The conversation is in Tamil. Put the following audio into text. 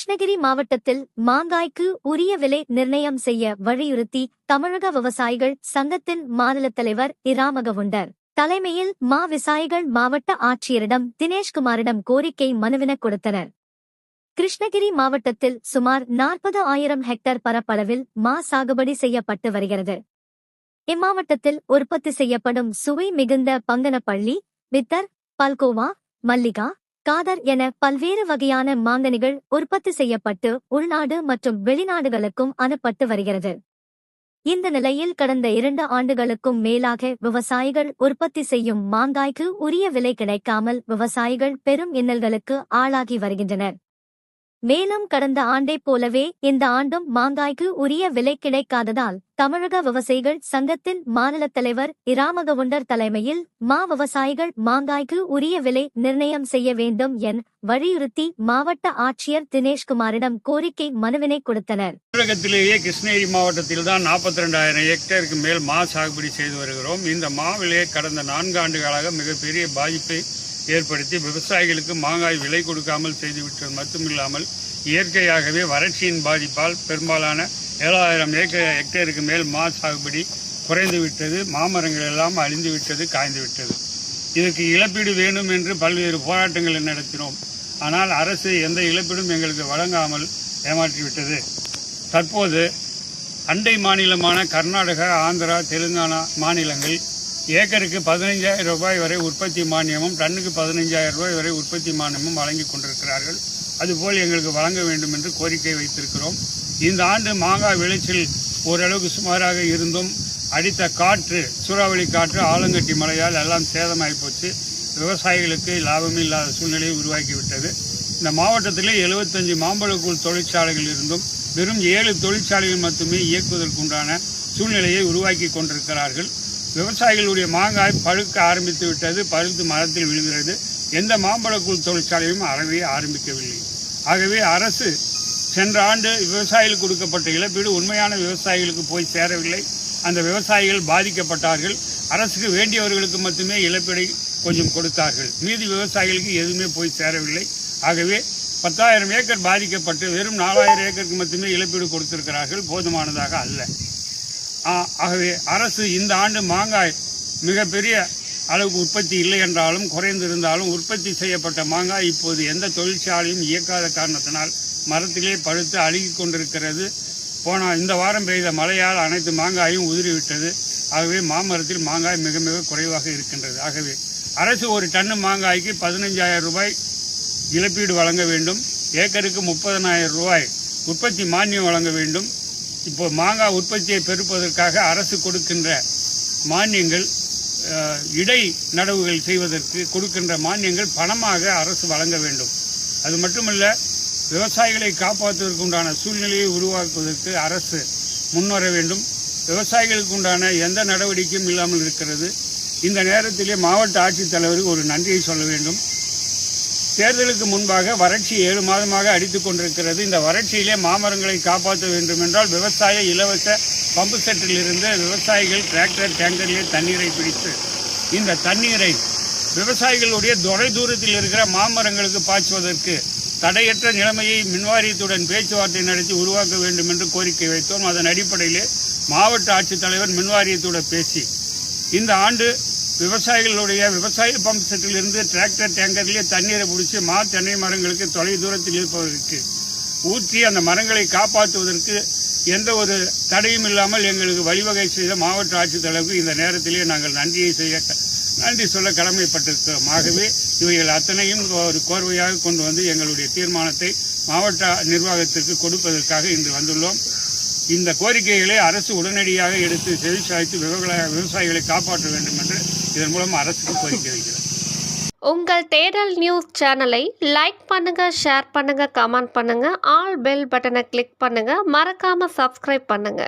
கிருஷ்ணகிரி மாவட்டத்தில் மாங்காய்க்கு உரிய விலை நிர்ணயம் செய்ய வலியுறுத்தி தமிழக விவசாயிகள் சங்கத்தின் மாநில தலைவர் இராமகவுண்டர் தலைமையில் விவசாயிகள் மாவட்ட ஆட்சியரிடம் தினேஷ்குமாரிடம் கோரிக்கை மனுவின கொடுத்தனர். கிருஷ்ணகிரி மாவட்டத்தில் சுமார் 40,000 ஹெக்டேர் பரப்பளவில் சாகுபடி செய்யப்பட்டு வருகிறது. இம்மாவட்டத்தில் உற்பத்தி செய்யப்படும் சுவை மிகுந்த பங்கனப்பள்ளி, வித்தர், பல்கோவா, மல்லிகா, காதர் என பல்வேறு வகையான மாங்கனிகள் உற்பத்தி செய்யப்பட்டு உள்நாடு மற்றும் வெளிநாடுகளுக்கும் அனுப்பப்பட்டு வருகிறது. இந்த நிலையில் கடந்த 2 ஆண்டுகளுக்கும் மேலாக விவசாயிகள் உற்பத்தி செய்யும் மாங்காய்க்கு உரிய விலை கிடைக்காமல் விவசாயிகள் பெரும் இன்னல்களுக்கு ஆளாகி வருகின்றனர். மேலும் கடந்த ஆண்டைப் போலவே இந்த ஆண்டும் மாங்காய்க்கு உரிய விலை கிடைக்காததால் தமிழக விவசாயிகள் சங்கத்தின் மாநில தலைவர் இராமகவுண்டர் தலைமையில் விவசாயிகள் மாங்காய்க்கு உரிய விலை நிர்ணயம் செய்ய வேண்டும் என வலியுறுத்தி மாவட்ட ஆட்சியர் தினேஷ்குமாரிடம் கோரிக்கை மனுவினை கொடுத்தனர். தமிழகத்திலேயே கிருஷ்ணகிரி மாவட்டத்தில் தான் 42,000 ஹெக்டேருக்கு மேல் சாகுபடி செய்து வருகிறோம். இந்த மாவிலே கடந்த 4 ஆண்டுகளாக மிகப்பெரிய பாதிப்பை ஏற்படுத்தி விவசாயிகளுக்கு மாங்காய் விலை கொடுக்காமல் செய்துவிட்டது மட்டுமில்லாமல் இயற்கையாகவே வறட்சியின் பாதிப்பால் பெரும்பாலான 7,000 ஹெக்டேருக்கு மேல் சாகுபடி குறைந்துவிட்டது. மாமரங்கள் எல்லாம் அழிந்துவிட்டது, காய்ந்துவிட்டது. இதற்கு இழப்பீடு வேணும் என்று பல்வேறு போராட்டங்களை நடத்தினோம். ஆனால் அரசு எந்த இழப்பீடும் எங்களுக்கு வழங்காமல் ஏமாற்றிவிட்டது. தற்போது அண்டை மாநிலமான கர்நாடகா, ஆந்திரா, தெலுங்கானா மாநிலங்கள் ஏக்கருக்கு 15,000 ரூபாய் வரை உற்பத்தி மானியமும் டன்னுக்கு 15,000 ரூபாய் வரை உற்பத்தி மானியமும் வழங்கி கொண்டிருக்கிறார்கள். அதுபோல் எங்களுக்கு வழங்க வேண்டும் என்று கோரிக்கை வைத்திருக்கிறோம். இந்த ஆண்டு மாங்காய் விளைச்சல் ஓரளவுக்கு சுமாராக இருந்தும் அடித்த காற்று, சூறாவளி காற்று, ஆலங்கட்டி மழையால் எல்லாம் சேதமாகி போச்சு. விவசாயிகளுக்கு லாபமே இல்லாத சூழ்நிலையை உருவாக்கிவிட்டது. இந்த மாவட்டத்திலே 75 மாம்பழக்கூழ் தொழிற்சாலைகள் இருந்தும் வெறும் 7 தொழிற்சாலைகள் மட்டுமே இயக்குவதற்குண்டான சூழ்நிலையை உருவாக்கி கொண்டிருக்கிறார்கள். விவசாயிகளுடைய மாங்காய் பழுக்க ஆரம்பித்து விட்டது, பழுத்து மரத்தில் விழுகிறது. எந்த மாம்பழக்கூழ் தொழிற்சாலையும் அறவே ஆரம்பிக்கவில்லை. ஆகவே அரசு சென்ற ஆண்டு விவசாயிகளுக்கு கொடுக்கப்பட்ட இழப்பீடு உண்மையான விவசாயிகளுக்கு போய் சேரவில்லை. அந்த விவசாயிகள் பாதிக்கப்பட்டார்கள். அரசுக்கு வேண்டியவர்களுக்கு மட்டுமே இழப்பீடை கொஞ்சம் கொடுத்தார்கள். மீதி விவசாயிகளுக்கு எதுவுமே போய் சேரவில்லை. ஆகவே 10,000 ஏக்கர் பாதிக்கப்பட்டு வெறும் 4,000 ஏக்கருக்கு மட்டுமே இழப்பீடு கொடுத்திருக்கிறார்கள். போதுமானதாக அல்ல. ஆகவே அரசு இந்த ஆண்டு மாங்காய் மிகப்பெரிய அளவுக்கு உற்பத்தி இல்லை என்றாலும் குறைந்திருந்தாலும் உற்பத்தி செய்யப்பட்ட மாங்காய் இப்போது எந்த தொழிற்சாலையும் இயக்காத காரணத்தினால் மரத்திலே பழுத்து அழுகி கொண்டிருக்கிறது. இந்த வாரம் பெய்த மழையால் அனைத்து மாங்காயும் உதிரிவிட்டது. ஆகவே மாமரத்தில் மாங்காய் மிக மிக குறைவாக இருக்கின்றது. ஆகவே அரசு ஒரு டன்னு மாங்காய்க்கு 15,000 ரூபாய் இழப்பீடு வழங்க வேண்டும். ஏக்கருக்கு 30,000 ரூபாய் உற்பத்தி மானியம் வழங்க வேண்டும். இப்போ மாங்காய் உற்பத்தியை பெருப்பதற்காக அரசு கொடுக்கின்ற மானியங்கள், இடை நடவுகள் செய்வதற்கு கொடுக்கின்ற மானியங்கள் பணமாக அரசு வழங்க வேண்டும். அது மட்டுமல்ல, விவசாயிகளை காப்பாற்றுவதற்கு உண்டான சூழ்நிலையை உருவாக்குவதற்கு அரசு முன்வர வேண்டும். விவசாயிகளுக்கு உண்டான எந்த நடவடிக்கையும் இல்லாமல் இருக்கிறது. இந்த நேரத்திலே மாவட்ட ஆட்சித்தலைவருக்கு ஒரு நன்றியை சொல்ல வேண்டும். தேர்தலுக்கு முன்பாக வறட்சி 7 மாதமாக அடித்துக் கொண்டிருக்கிறது. இந்த வறட்சியிலே மாமரங்களை காப்பாற்ற வேண்டும் என்றால் விவசாய இலவச பம்பு செட்டில் இருந்து விவசாயிகள் டிராக்டர், டேங்கரிலே தண்ணீரை பிடித்து இந்த தண்ணீரை விவசாயிகளுடைய தொலை தூரத்தில் இருக்கிற மாமரங்களுக்கு பாய்ச்சுவதற்கு தடையற்ற நிலைமையை மின்வாரியத்துடன் பேச்சுவார்த்தை நடத்தி உருவாக்க வேண்டும் என்று கோரிக்கை வைத்தோம். அதன் அடிப்படையிலே மாவட்ட ஆட்சித்தலைவர் மின்வாரியத்துடன் பேசி இந்த ஆண்டு விவசாயிகளுடைய விவசாய பம்பு செட்டில் இருந்து டிராக்டர், டேங்கரிலே தண்ணீரை பிடிச்சி தென்னை மரங்களுக்கு தொலை தூரத்தில் இருப்பதற்கு ஊற்றி அந்த மரங்களை காப்பாற்றுவதற்கு எந்த ஒரு தடையும் இல்லாமல் எங்களுக்கு வழிவகை செய்த மாவட்ட ஆட்சித்தலைவருக்கு இந்த நேரத்திலே நாங்கள் நன்றி சொல்ல கடமைப்பட்டிருக்கிறோம். ஆகவே இவைகள் அத்தனையும் ஒரு கோர்வையாக கொண்டு வந்து எங்களுடைய தீர்மானத்தை மாவட்ட நிர்வாகத்திற்கு கொடுப்பதற்காக இன்று வந்துள்ளோம். இந்த கோரிக்கைகளை அரசு உடனடியாக எடுத்து செவிசாய்த்து விவசாயிகளை காப்பாற்ற வேண்டும் என்று இதன் மூலம் அரசுக்கு கோரிக்கை வைக்கிறோம். உங்கள் தேடல் நியூஸ் சேனலை லைக் பண்ணுங்க, ஷேர் பண்ணுங்க, கமெண்ட் பண்ணுங்க, ஆல் பெல் பட்டனை கிளிக் பண்ணுங்க, மறக்காம சப்ஸ்கிரைப் பண்ணுங்க.